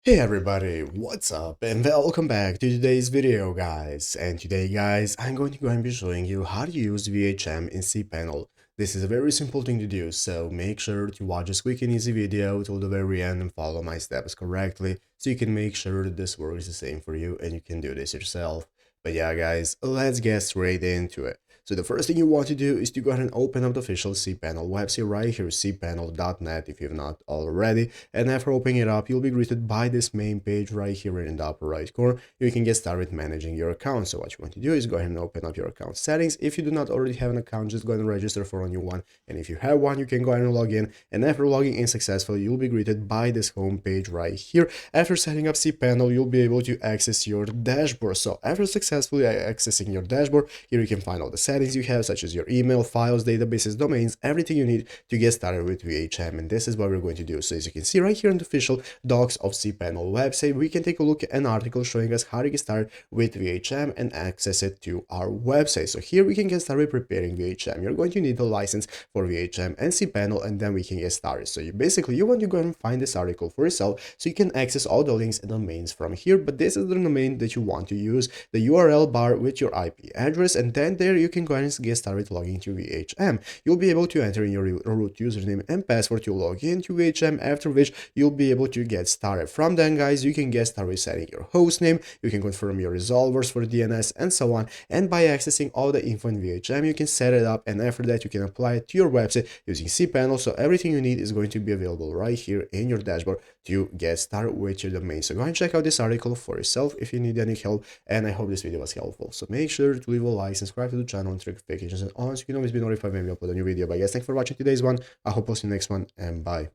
Hey everybody, what's up and welcome back to today's video guys. And today guys, I'm going to go and be showing you how to use VHM in cPanel. This is a very simple thing to do, so make sure to watch this quick and easy video till the very end and follow my steps correctly so you can make sure that this works the same for you and you can do this yourself. But yeah guys, let's get straight into it. So the first thing you want to do is to go ahead and open up the official cPanel website right here, cpanel.net if you've not already. And after opening it up, you'll be greeted by this main page right here in the upper right corner. You can get started managing your account. So what you want to do is go ahead and open up your account settings. If you do not already have an account, just go ahead and register for a new one. And if you have one, you can go ahead and log in. And after logging in successfully, you'll be greeted by this home page right here. After setting up cPanel, you'll be able to access your dashboard. So after successfully accessing your dashboard, here you can find all the settings you have, such as your email, files, databases, domains, everything you need to get started with VHM. And this is what we're going to do. So as you can see right here in the official docs of cPanel website, we can take a look at an article showing us how to get started with VHM and access it to our website. So here we can get started preparing VHM. You're going to need a license for VHM and cPanel, and then we can get started. So you want to go and find this article for yourself so you can access all the links and domains from here. But this is the domain that you want to use, the URL bar with your IP address, and then there you can go and get started logging to VHM. You'll be able to enter in your root username and password to log into VHM, after which you'll be able to get started. From then guys, you can get started setting your host name, you can confirm your resolvers for DNS and so on, and by accessing all the info in VHM you can set it up, and after that you can apply it to your website using cPanel. So everything you need is going to be available right here in your dashboard to get started with your domain. So go and check out this article for yourself if you need any help, and I hope this video was helpful. So make sure to leave a like, subscribe to the channel, and turn notifications on so you can always be notified when we upload a new video. But guys, thanks for watching today's one. I hope I'll see you next one, and bye.